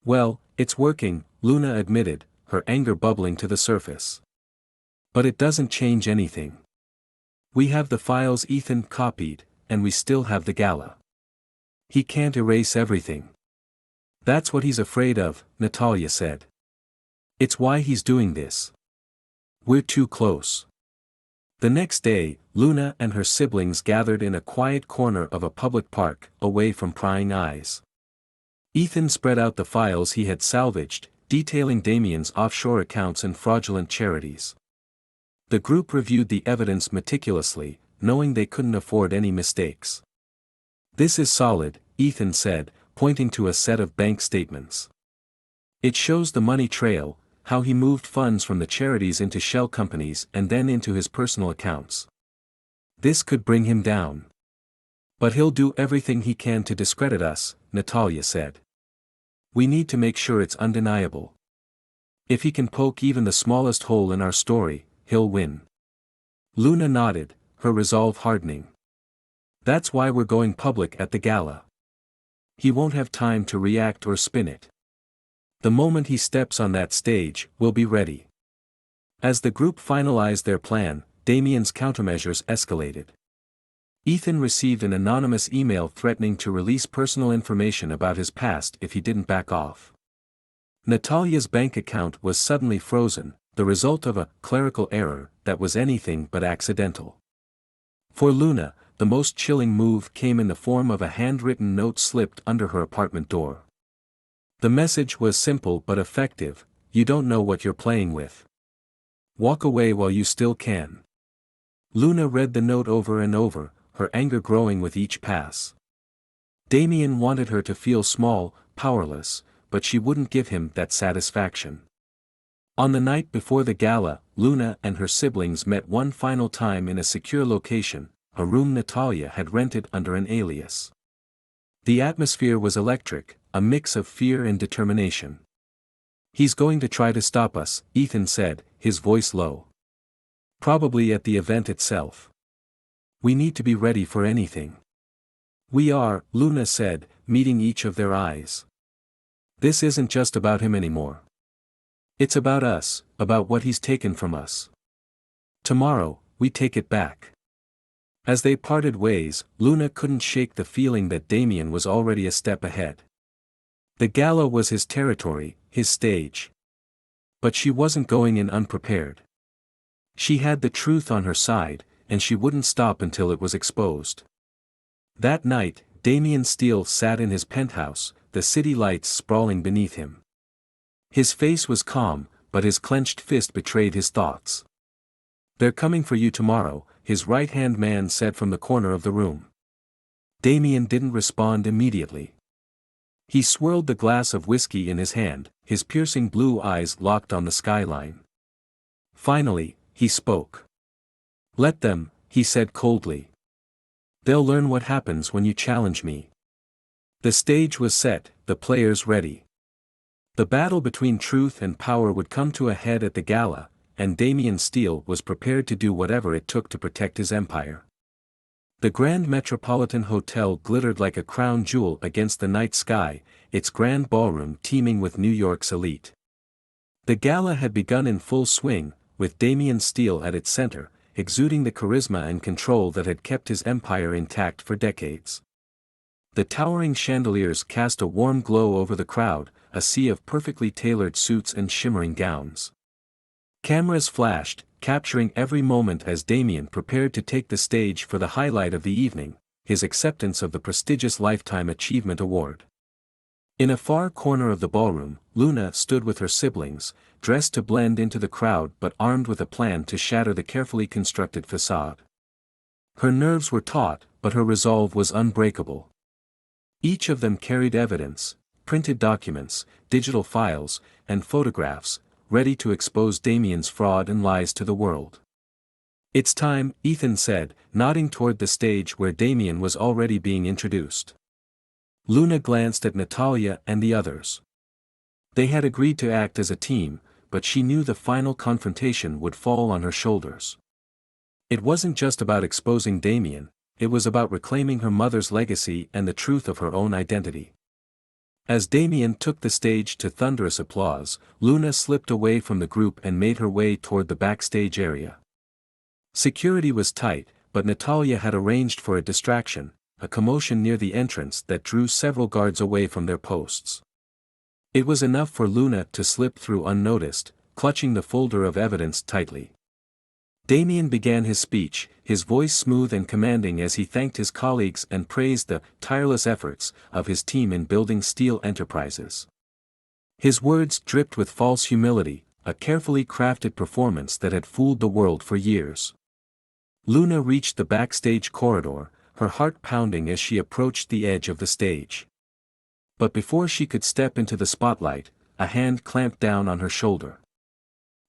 Speaker 1: "Well, it's working," Luna admitted, her anger bubbling to the surface. "But it doesn't change anything. We have the files Ethan copied, and we still have the gala. He can't erase everything." "That's what he's afraid of," Natalia said. "It's why he's doing this. We're too close." The next day, Luna and her siblings gathered in a quiet corner of a public park, away from prying eyes. Ethan spread out the files he had salvaged, detailing Damian's offshore accounts and fraudulent charities. The group reviewed the evidence meticulously, knowing they couldn't afford any mistakes. "This is solid," Ethan said, pointing to a set of bank statements. "It shows the money trail, how he moved funds from the charities into shell companies and then into his personal accounts. This could bring him down. But he'll do everything he can to discredit us," Natalia said. "We need to make sure it's undeniable. If he can poke even the smallest hole in our story, he'll win." Luna nodded, her resolve hardening. "That's why we're going public at the gala. He won't have time to react or spin it. The moment he steps on that stage, we'll be ready." As the group finalized their plan, Damian's countermeasures escalated. Ethan received an anonymous email threatening to release personal information about his past if he didn't back off. Natalia's bank account was suddenly frozen, the result of a clerical error that was anything but accidental. For Luna, the most chilling move came in the form of a handwritten note slipped under her apartment door. The message was simple but effective: "You don't know what you're playing with. Walk away while you still can." Luna read the note over and over, her anger growing with each pass. Damian wanted her to feel small, powerless, but she wouldn't give him that satisfaction. On the night before the gala, Luna and her siblings met one final time in a secure location, a room Natalia had rented under an alias. The atmosphere was electric, a mix of fear and determination. "He's going to try to stop us," Ethan said, his voice low. "Probably at the event itself. We need to be ready for anything." "We are," Luna said, meeting each of their eyes. "This isn't just about him anymore. It's about us, about what he's taken from us. Tomorrow, we take it back." As they parted ways, Luna couldn't shake the feeling that Damian was already a step ahead. The gala was his territory, his stage. But she wasn't going in unprepared. She had the truth on her side, and she wouldn't stop until it was exposed. That night, Damian Steele sat in his penthouse, the city lights sprawling beneath him. His face was calm, but his clenched fist betrayed his thoughts. "They're coming for you tomorrow," his right-hand man said from the corner of the room. Damian didn't respond immediately. He swirled the glass of whiskey in his hand, his piercing blue eyes locked on the skyline. Finally, he spoke. "Let them," he said coldly. "They'll learn what happens when you challenge me." The stage was set, the players ready. The battle between truth and power would come to a head at the gala, and Damian Steele was prepared to do whatever it took to protect his empire. The Grand Metropolitan Hotel glittered like a crown jewel against the night sky, its grand ballroom teeming with New York's elite. The gala had begun in full swing, with Damian Steele at its center, exuding the charisma and control that had kept his empire intact for decades. The towering chandeliers cast a warm glow over the crowd, a sea of perfectly tailored suits and shimmering gowns. Cameras flashed, capturing every moment as Damian prepared to take the stage for the highlight of the evening, his acceptance of the prestigious Lifetime Achievement Award. In a far corner of the ballroom, Luna stood with her siblings, dressed to blend into the crowd but armed with a plan to shatter the carefully constructed facade. Her nerves were taut, but her resolve was unbreakable. Each of them carried evidence, printed documents, digital files, and photographs, ready to expose Damian's fraud and lies to the world. It's time, Ethan said, nodding toward the stage where Damian was already being introduced. Luna glanced at Natalia and the others. They had agreed to act as a team, but she knew the final confrontation would fall on her shoulders. It wasn't just about exposing Damian, it was about reclaiming her mother's legacy and the truth of her own identity. As Damian took the stage to thunderous applause, Luna slipped away from the group and made her way toward the backstage area. Security was tight, but Natalia had arranged for a distraction, a commotion near the entrance that drew several guards away from their posts. It was enough for Luna to slip through unnoticed, clutching the folder of evidence tightly. Damian began his speech, his voice smooth and commanding as he thanked his colleagues and praised the tireless efforts of his team in building Steel Enterprises. His words dripped with false humility, a carefully crafted performance that had fooled the world for years. Luna reached the backstage corridor, her heart pounding as she approached the edge of the stage. But before she could step into the spotlight, a hand clamped down on her shoulder.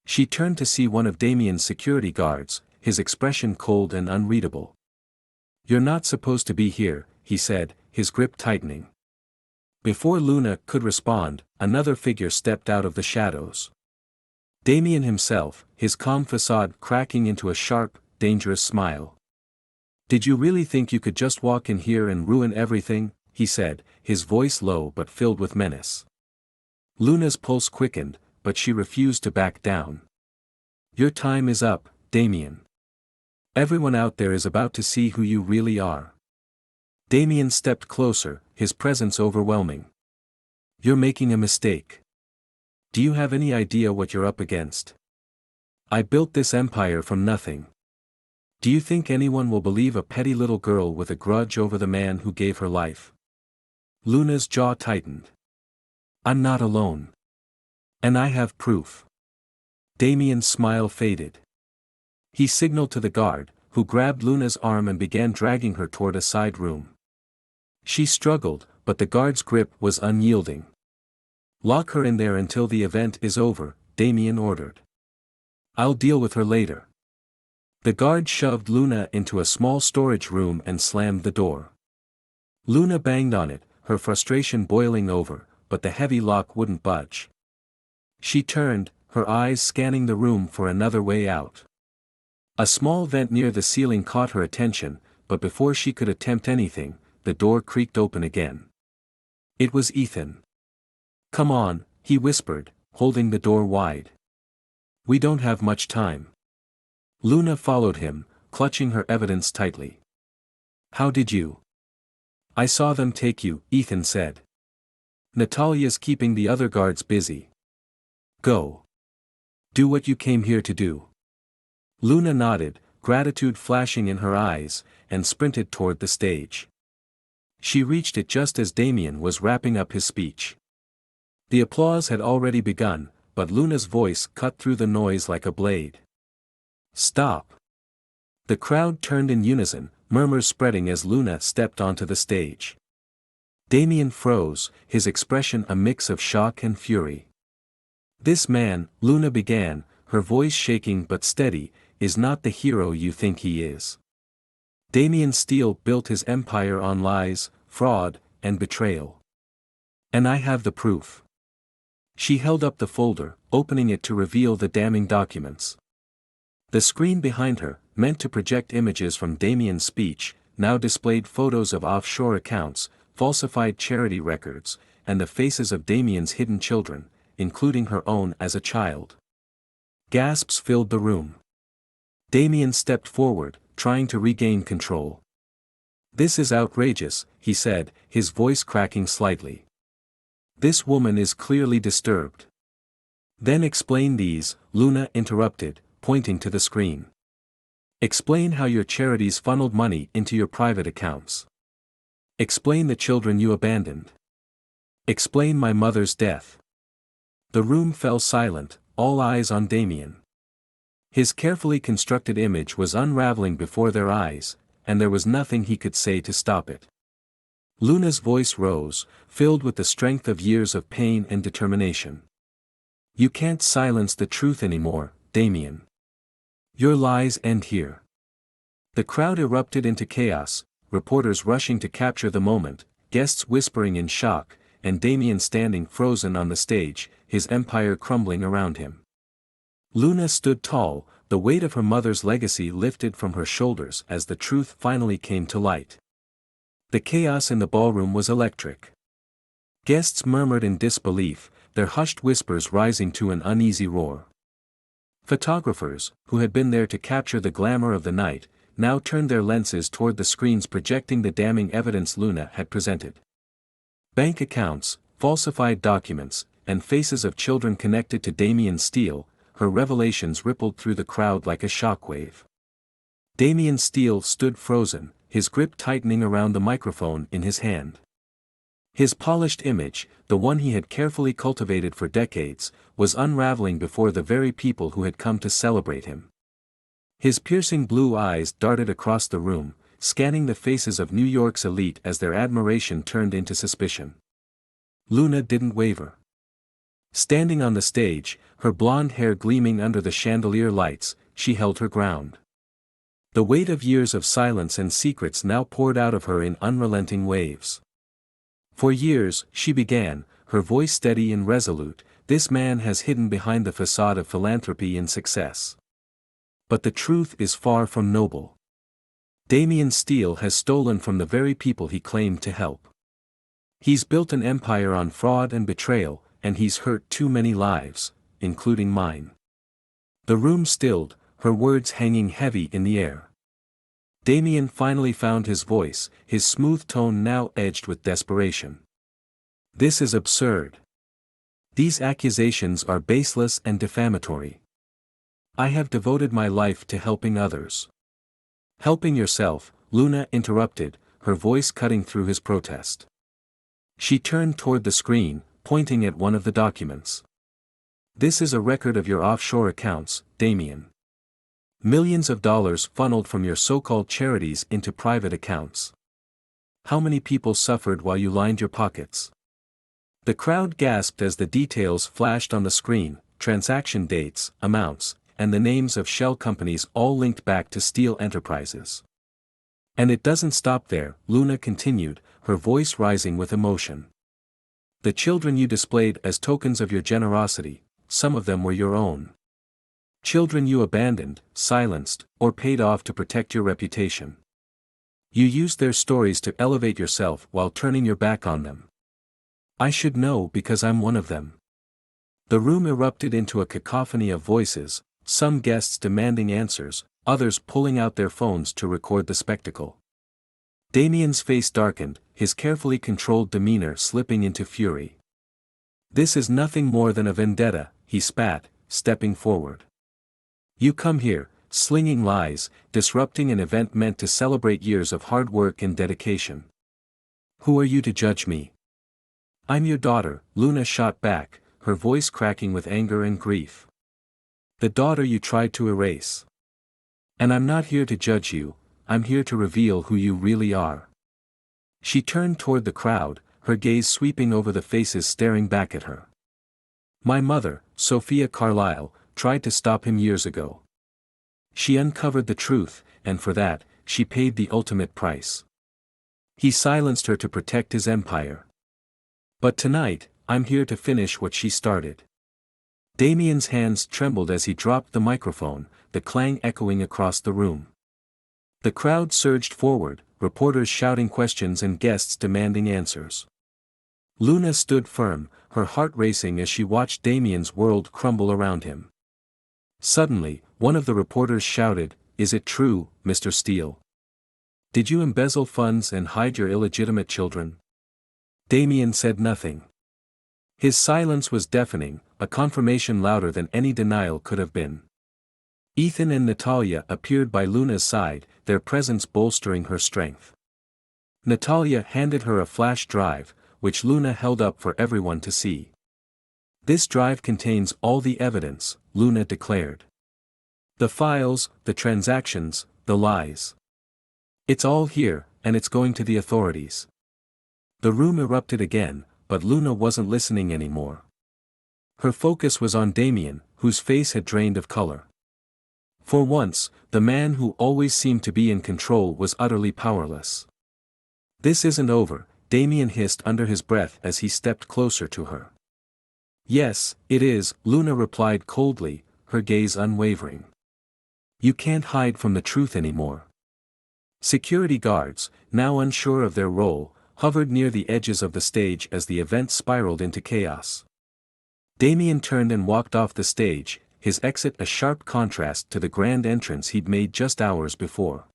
Speaker 1: She turned to see one of Damian's security guards, his expression cold and unreadable. "You're not supposed to be here," he said, his grip tightening. Before Luna could respond, another figure stepped out of the shadows. Damian himself, his calm facade cracking into a sharp, dangerous smile. "Did you really think you could just walk in here and ruin everything?" he said, his voice low but filled with menace. Luna's pulse quickened, but she refused to back down. "Your time is up, Damian. Everyone out there is about to see who you really are." Damian stepped closer, his presence overwhelming. "You're making a mistake. Do you have any idea what you're up against? I built this empire from nothing. Do you think anyone will believe a petty little girl with a grudge over the man who gave her life?" Luna's jaw tightened. "I'm not alone. And I have proof." Damian's smile faded. He signaled to the guard, who grabbed Luna's arm and began dragging her toward a side room. She struggled, but the guard's grip was unyielding. "Lock her in there until the event is over," Damian ordered. "I'll deal with her later." The guard shoved Luna into a small storage room and slammed the door. Luna banged on it, her frustration boiling over, but the heavy lock wouldn't budge. She turned, her eyes scanning the room for another way out. A small vent near the ceiling caught her attention, but before she could attempt anything, the door creaked open again. It was Ethan. "Come on," he whispered, holding the door wide. "We don't have much time." Luna followed him, clutching her evidence tightly. "How did you?" "I saw them take you," Ethan said. "Natalia's keeping the other guards busy. Go. Do what you came here to do." Luna nodded, gratitude flashing in her eyes, and sprinted toward the stage. She reached it just as Damian was wrapping up his speech. The applause had already begun, but Luna's voice cut through the noise like a blade. "Stop." The crowd turned in unison, murmurs spreading as Luna stepped onto the stage. Damian froze, his expression a mix of shock and fury. "This man," Luna began, her voice shaking but steady, "is not the hero you think he is. Damian Steele built his empire on lies, fraud, and betrayal. And I have the proof." She held up the folder, opening it to reveal the damning documents. The screen behind her, meant to project images from Damian's speech, now displayed photos of offshore accounts, falsified charity records, and the faces of Damian's hidden children, including her own as a child. Gasps filled the room. Damian stepped forward, trying to regain control. "This is outrageous," he said, his voice cracking slightly. "This woman is clearly disturbed." "Then explain these," Luna interrupted, pointing to the screen. "Explain how your charities funneled money into your private accounts. Explain the children you abandoned. Explain my mother's death." The room fell silent, all eyes on Damian. His carefully constructed image was unraveling before their eyes, and there was nothing he could say to stop it. Luna's voice rose, filled with the strength of years of pain and determination. "You can't silence the truth anymore, Damian. Your lies end here. The crowd erupted into chaos, reporters rushing to capture the moment, guests whispering in shock, and Damian standing frozen on the stage, his empire crumbling around him. Luna stood tall, the weight of her mother's legacy lifted from her shoulders as the truth finally came to light. The chaos in the ballroom was electric. Guests murmured in disbelief, their hushed whispers rising to an uneasy roar. Photographers, who had been there to capture the glamour of the night, now turned their lenses toward the screens projecting the damning evidence Luna had presented. Bank accounts, falsified documents, and faces of children connected to Damian Steele, her revelations rippled through the crowd like a shockwave. Damian Steele stood frozen, his grip tightening around the microphone in his hand. His polished image, the one he had carefully cultivated for decades, was unraveling before the very people who had come to celebrate him. His piercing blue eyes darted across the room, scanning the faces of New York's elite as their admiration turned into suspicion. Luna didn't waver. Standing on the stage, her blonde hair gleaming under the chandelier lights, she held her ground. The weight of years of silence and secrets now poured out of her in unrelenting waves. For years, she began, her voice steady and resolute, this man has hidden behind the facade of philanthropy and success. But the truth is far from noble. Damian Steele has stolen from the very people he claimed to help. He's built an empire on fraud and betrayal, and he's hurt too many lives, including mine. The room stilled, her words hanging heavy in the air. Damian finally found his voice, his smooth tone now edged with desperation. This is absurd. These accusations are baseless and defamatory. I have devoted my life to helping others. Helping yourself, Luna interrupted, her voice cutting through his protest. She turned toward the screen, pointing at one of the documents. This is a record of your offshore accounts, Damian. Millions of dollars funneled from your so-called charities into private accounts. How many people suffered while you lined your pockets? The crowd gasped as the details flashed on the screen, transaction dates, amounts, and the names of shell companies all linked back to Steele Enterprises. And it doesn't stop there, Luna continued, her voice rising with emotion. The children you displayed as tokens of your generosity, some of them were your own. Children you abandoned, silenced, or paid off to protect your reputation. You used their stories to elevate yourself while turning your back on them. I should know because I'm one of them. The room erupted into a cacophony of voices, some guests demanding answers, others pulling out their phones to record the spectacle. Damian's face darkened, his carefully controlled demeanor slipping into fury. This is nothing more than a vendetta, he spat, stepping forward. You come here, slinging lies, disrupting an event meant to celebrate years of hard work and dedication. Who are you to judge me? I'm your daughter, Luna shot back, her voice cracking with anger and grief. The daughter you tried to erase. And I'm not here to judge you, I'm here to reveal who you really are. She turned toward the crowd, her gaze sweeping over the faces staring back at her. My mother, Sophia Carlyle, tried to stop him years ago. She uncovered the truth, and for that, she paid the ultimate price. He silenced her to protect his empire. But tonight, I'm here to finish what she started. Damian's hands trembled as he dropped the microphone, the clang echoing across the room. The crowd surged forward, reporters shouting questions and guests demanding answers. Luna stood firm, her heart racing as she watched Damian's world crumble around him. Suddenly, one of the reporters shouted, "Is it true, Mr. Steele? Did you embezzle funds and hide your illegitimate children?" Damian said nothing. His silence was deafening, a confirmation louder than any denial could have been. Ethan and Natalia appeared by Luna's side, their presence bolstering her strength. Natalia handed her a flash drive, which Luna held up for everyone to see. This drive contains all the evidence, Luna declared. The files, the transactions, the lies. It's all here, and it's going to the authorities. The room erupted again, but Luna wasn't listening anymore. Her focus was on Damian, whose face had drained of color. For once, the man who always seemed to be in control was utterly powerless. "This isn't over," Damian hissed under his breath as he stepped closer to her. "Yes, it is," Luna replied coldly, her gaze unwavering. "You can't hide from the truth anymore." Security guards, now unsure of their role, hovered near the edges of the stage as the event spiraled into chaos. Damian turned and walked off the stage, his exit a sharp contrast to the grand entrance he'd made just hours before.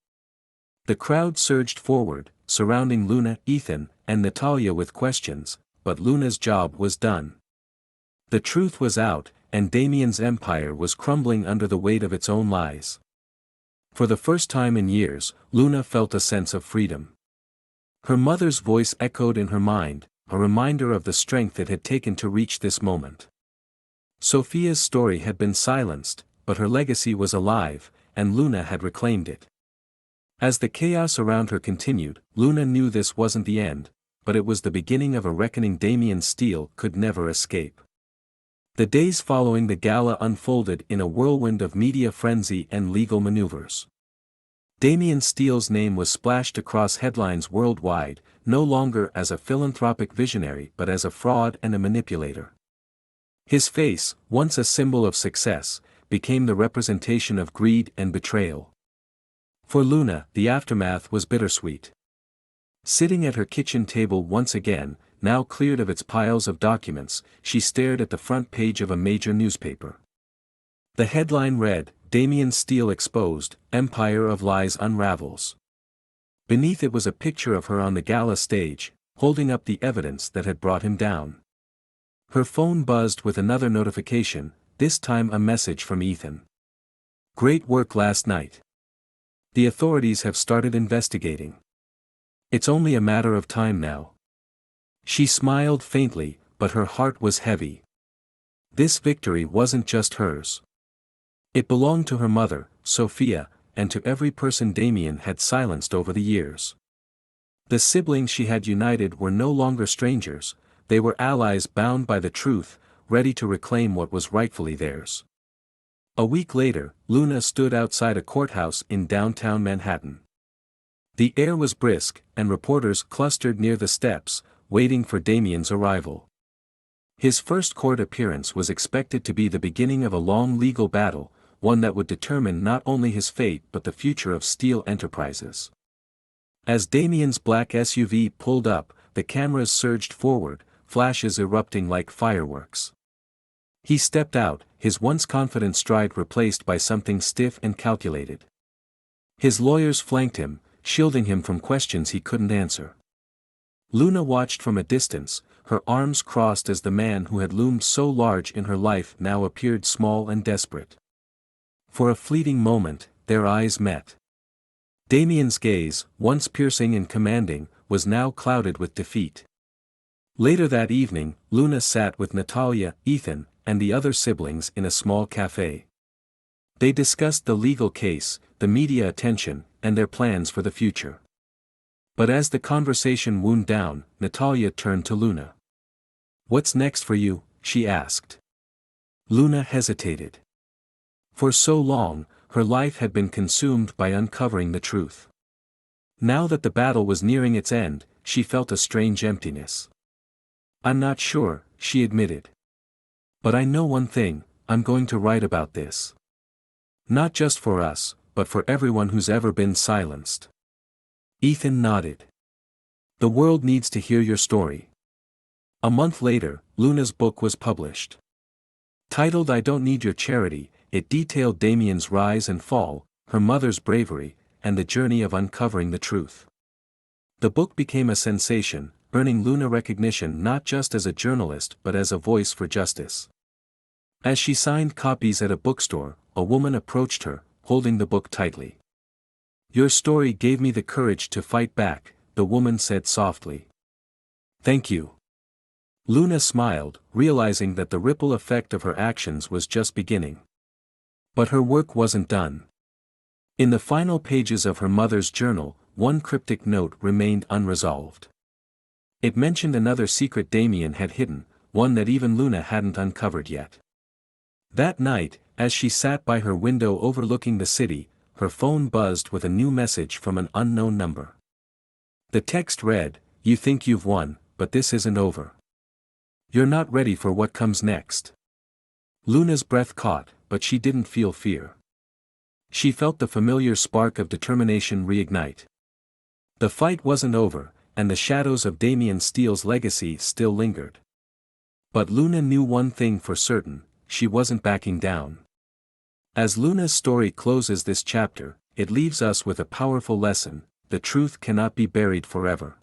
Speaker 1: The crowd surged forward, surrounding Luna, Ethan, and Natalia with questions, but Luna's job was done. The truth was out, and Damian's empire was crumbling under the weight of its own lies. For the first time in years, Luna felt a sense of freedom. Her mother's voice echoed in her mind, a reminder of the strength it had taken to reach this moment. Sophia's story had been silenced, but her legacy was alive, and Luna had reclaimed it. As the chaos around her continued, Luna knew this wasn't the end, but it was the beginning of a reckoning Damian Steele could never escape. The days following the gala unfolded in a whirlwind of media frenzy and legal maneuvers. Damian Steele's name was splashed across headlines worldwide, no longer as a philanthropic visionary but as a fraud and a manipulator. His face, once a symbol of success, became the representation of greed and betrayal. For Luna, the aftermath was bittersweet. Sitting at her kitchen table once again, now cleared of its piles of documents, she stared at the front page of a major newspaper. The headline read, "Damian Steele Exposed, Empire of Lies Unravels." Beneath it was a picture of her on the gala stage, holding up the evidence that had brought him down. Her phone buzzed with another notification, this time a message from Ethan. "Great work last night. The authorities have started investigating. It's only a matter of time now." She smiled faintly, but her heart was heavy. This victory wasn't just hers. It belonged to her mother, Sophia, and to every person Damian had silenced over the years. The siblings she had united were no longer strangers, they were allies bound by the truth, ready to reclaim what was rightfully theirs. A week later, Luna stood outside a courthouse in downtown Manhattan. The air was brisk, and reporters clustered near the steps, waiting for Damian's arrival. His first court appearance was expected to be the beginning of a long legal battle, one that would determine not only his fate but the future of Steele Enterprises. As Damian's black SUV pulled up, the cameras surged forward, flashes erupting like fireworks. He stepped out, his once confident stride replaced by something stiff and calculated. His lawyers flanked him, shielding him from questions he couldn't answer. Luna watched from a distance, her arms crossed as the man who had loomed so large in her life now appeared small and desperate. For a fleeting moment, their eyes met. Damian's gaze, once piercing and commanding, was now clouded with defeat. Later that evening, Luna sat with Natalia, Ethan, and the other siblings in a small cafe. They discussed the legal case, the media attention, and their plans for the future. But as the conversation wound down, Natalia turned to Luna. "What's next for you?" she asked. Luna hesitated. For so long, her life had been consumed by uncovering the truth. Now that the battle was nearing its end, she felt a strange emptiness. "I'm not sure," she admitted. "But I know one thing, I'm going to write about this. Not just for us, but for everyone who's ever been silenced." Ethan nodded. "The world needs to hear your story." A month later, Luna's book was published. Titled "I Don't Need Your Charity," it detailed Damian's rise and fall, her mother's bravery, and the journey of uncovering the truth. The book became a sensation, earning Luna recognition not just as a journalist but as a voice for justice. As she signed copies at a bookstore, a woman approached her, holding the book tightly. "Your story gave me the courage to fight back," the woman said softly. "Thank you." Luna smiled, realizing that the ripple effect of her actions was just beginning. But her work wasn't done. In the final pages of her mother's journal, one cryptic note remained unresolved. It mentioned another secret Damian had hidden, one that even Luna hadn't uncovered yet. That night, As she sat by her window overlooking the city, her phone buzzed with a new message from an unknown number. The text read, "You think you've won, but this isn't over. You're not ready for what comes next." Luna's breath caught, but she didn't feel fear. She felt the familiar spark of determination reignite. The fight wasn't over, and the shadows of Damian Steele's legacy still lingered. But Luna knew one thing for certain: she wasn't backing down. As Luna's story closes this chapter, it leaves us with a powerful lesson: the truth cannot be buried forever.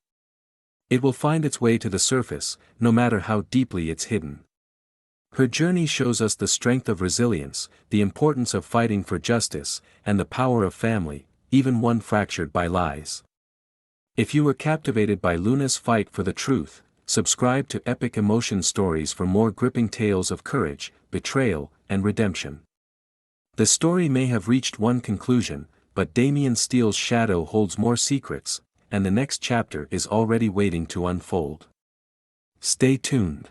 Speaker 1: It will find its way to the surface, no matter how deeply it's hidden. Her journey shows us the strength of resilience, the importance of fighting for justice, and the power of family, even one fractured by lies. If you were captivated by Luna's fight for the truth, subscribe to Epic Emotion Stories for more gripping tales of courage, betrayal, and redemption. The story may have reached one conclusion, but Damian Steele's shadow holds more secrets, and the next chapter is already waiting to unfold. Stay tuned.